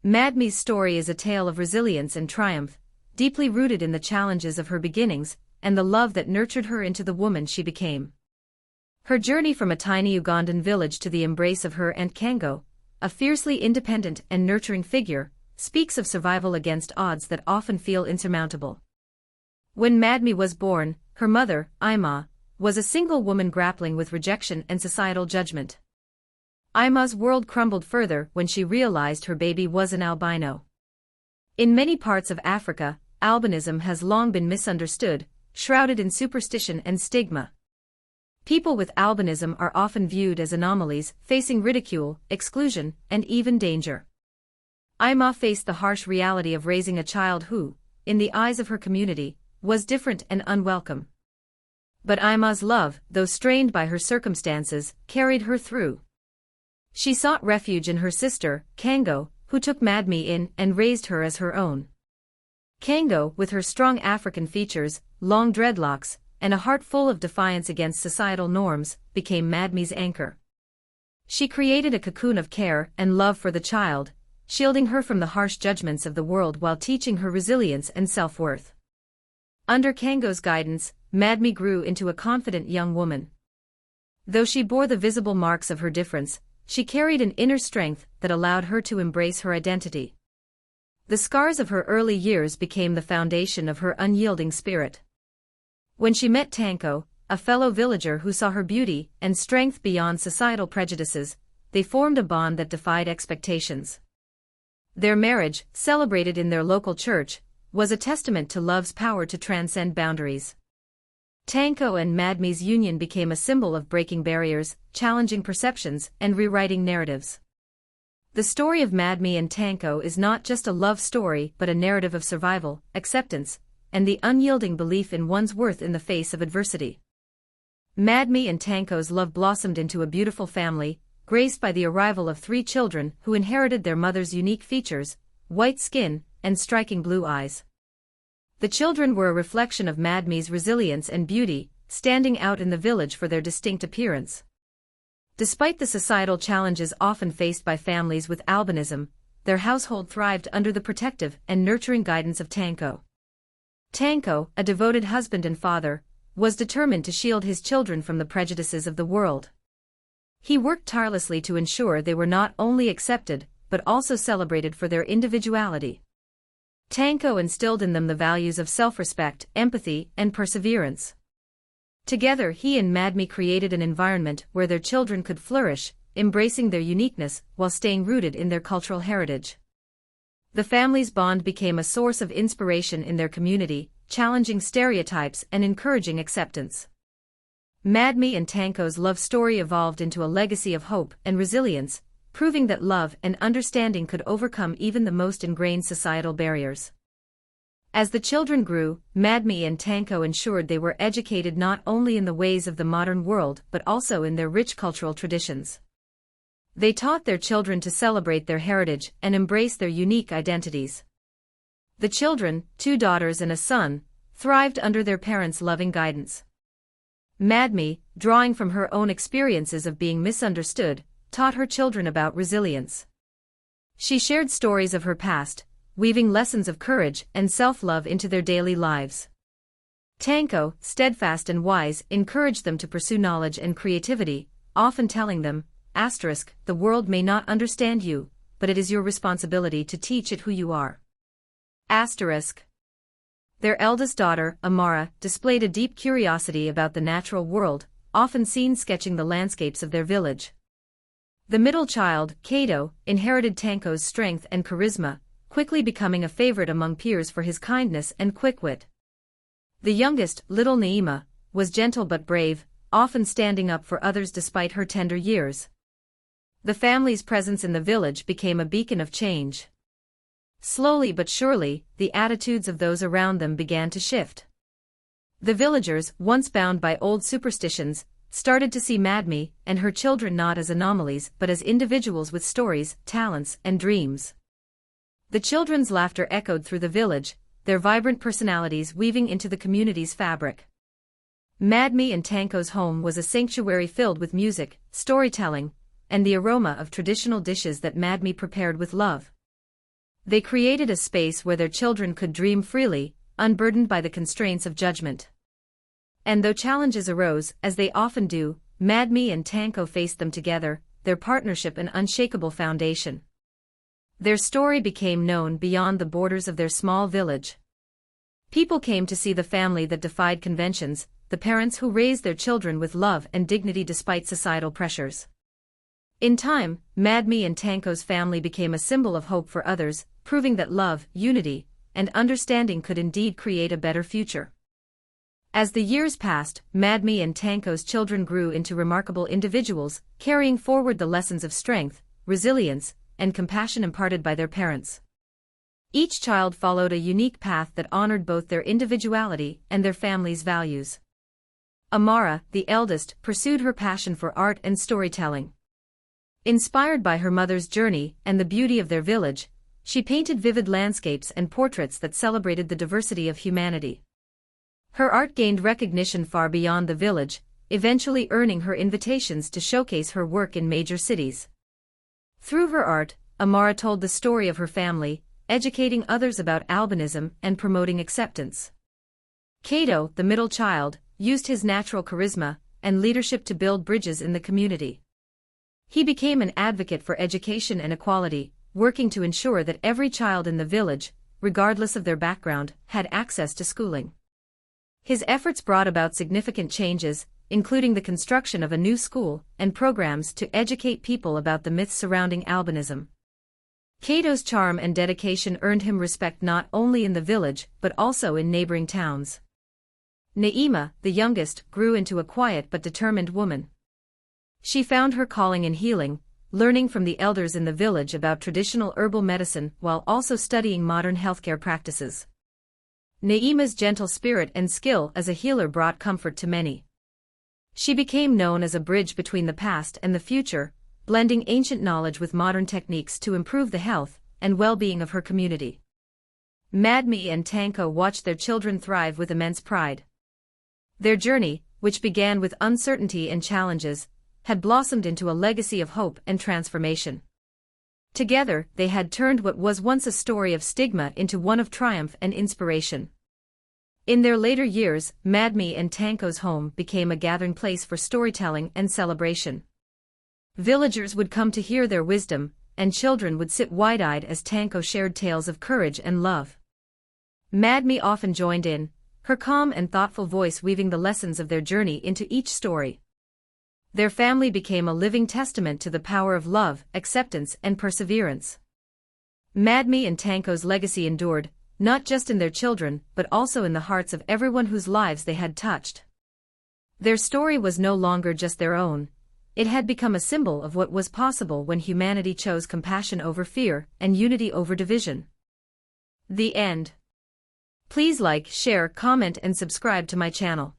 Madme's story is a tale of resilience and triumph, deeply rooted in the challenges of her beginnings and the love that nurtured her into the woman she became. Her journey from a tiny Ugandan village to the embrace of her Aunt Kango, a fiercely independent and nurturing figure, speaks of survival against odds that often feel insurmountable. When Madme was born, her mother, Ima, was a single woman grappling with rejection and societal judgment. Ima's world crumbled further when she realized her baby was an albino. In many parts of Africa, albinism has long been misunderstood, shrouded in superstition and stigma. People with albinism are often viewed as anomalies, facing ridicule, exclusion, and even danger. Ima faced the harsh reality of raising a child who, in the eyes of her community, was different and unwelcome. But Ima's love, though strained by her circumstances, carried her through. She sought refuge in her sister, Kango, who took Madme in and raised her as her own. Kango, with her strong African features, long dreadlocks, and a heart full of defiance against societal norms, became Madme's anchor. She created a cocoon of care and love for the child, shielding her from the harsh judgments of the world while teaching her resilience and self-worth. Under Kango's guidance, Madme grew into a confident young woman. Though she bore the visible marks of her difference, she carried an inner strength that allowed her to embrace her identity. The scars of her early years became the foundation of her unyielding spirit. When she met Tanko, a fellow villager who saw her beauty and strength beyond societal prejudices, they formed a bond that defied expectations. Their marriage, celebrated in their local church, was a testament to love's power to transcend boundaries. Tanko and Madme's union became a symbol of breaking barriers, challenging perceptions, and rewriting narratives. The story of Madme and Tanko is not just a love story but a narrative of survival, acceptance, and the unyielding belief in one's worth in the face of adversity. Madme and Tanko's love blossomed into a beautiful family, graced by the arrival of 3 children who inherited their mother's unique features, white skin, and striking blue eyes. The children were a reflection of Madme's resilience and beauty, standing out in the village for their distinct appearance. Despite the societal challenges often faced by families with albinism, their household thrived under the protective and nurturing guidance of Tanko. Tanko, a devoted husband and father, was determined to shield his children from the prejudices of the world. He worked tirelessly to ensure they were not only accepted, but also celebrated for their individuality. Tanko instilled in them the values of self-respect, empathy, and perseverance. Together he and Madme created an environment where their children could flourish, embracing their uniqueness while staying rooted in their cultural heritage. The family's bond became a source of inspiration in their community, challenging stereotypes and encouraging acceptance. Madme and Tanko's love story evolved into a legacy of hope and resilience, proving that love and understanding could overcome even the most ingrained societal barriers. As the children grew, Madme and Tanko ensured they were educated not only in the ways of the modern world but also in their rich cultural traditions. They taught their children to celebrate their heritage and embrace their unique identities. The children, 2 daughters and a son, thrived under their parents' loving guidance. Madme, drawing from her own experiences of being misunderstood, taught her children about resilience. She shared stories of her past, weaving lessons of courage and self-love into their daily lives. Tanko, steadfast and wise, encouraged them to pursue knowledge and creativity, often telling them, "The world may not understand you, but it is your responsibility to teach it who you are." Their eldest daughter, Amara, displayed a deep curiosity about the natural world, often seen sketching the landscapes of their village. The middle child, Kato, inherited Tanko's strength and charisma, quickly becoming a favorite among peers for his kindness and quick wit. The youngest, little Naima, was gentle but brave, often standing up for others despite her tender years. The family's presence in the village became a beacon of change. Slowly but surely, the attitudes of those around them began to shift. The villagers, once bound by old superstitions, started to see Madme and her children not as anomalies but as individuals with stories, talents, and dreams. The children's laughter echoed through the village, their vibrant personalities weaving into the community's fabric. Madme and Tanko's home was a sanctuary filled with music, storytelling, and the aroma of traditional dishes that Madme prepared with love. They created a space where their children could dream freely, unburdened by the constraints of judgment. And though challenges arose, as they often do, Madmi and Tanko faced them together, their partnership an unshakable foundation. Their story became known beyond the borders of their small village. People came to see the family that defied conventions, the parents who raised their children with love and dignity despite societal pressures. In time, Madmi and Tanko's family became a symbol of hope for others, proving that love, unity, and understanding could indeed create a better future. As the years passed, Madmi and Tanko's children grew into remarkable individuals, carrying forward the lessons of strength, resilience, and compassion imparted by their parents. Each child followed a unique path that honored both their individuality and their family's values. Amara, the eldest, pursued her passion for art and storytelling. Inspired by her mother's journey and the beauty of their village, she painted vivid landscapes and portraits that celebrated the diversity of humanity. Her art gained recognition far beyond the village, eventually earning her invitations to showcase her work in major cities. Through her art, Amara told the story of her family, educating others about albinism and promoting acceptance. Kato, the middle child, used his natural charisma and leadership to build bridges in the community. He became an advocate for education and equality, working to ensure that every child in the village, regardless of their background, had access to schooling. His efforts brought about significant changes, including the construction of a new school and programs to educate people about the myths surrounding albinism. Kato's charm and dedication earned him respect not only in the village but also in neighboring towns. Naima, the youngest, grew into a quiet but determined woman. She found her calling in healing, learning from the elders in the village about traditional herbal medicine while also studying modern healthcare practices. Naima's gentle spirit and skill as a healer brought comfort to many. She became known as a bridge between the past and the future, blending ancient knowledge with modern techniques to improve the health and well-being of her community. Madmi and Tanko watched their children thrive with immense pride. Their journey, which began with uncertainty and challenges, had blossomed into a legacy of hope and transformation. Together, they had turned what was once a story of stigma into one of triumph and inspiration. In their later years, Madmi and Tanko's home became a gathering place for storytelling and celebration. Villagers would come to hear their wisdom, and children would sit wide-eyed as Tanko shared tales of courage and love. Madmi often joined in, her calm and thoughtful voice weaving the lessons of their journey into each story. Their family became a living testament to the power of love, acceptance, and perseverance. Madmi and Tanko's legacy endured, not just in their children but also in the hearts of everyone whose lives they had touched. Their story was no longer just their own. It had become a symbol of what was possible when humanity chose compassion over fear and unity over division. The end. Please like, share, comment, and subscribe to my channel.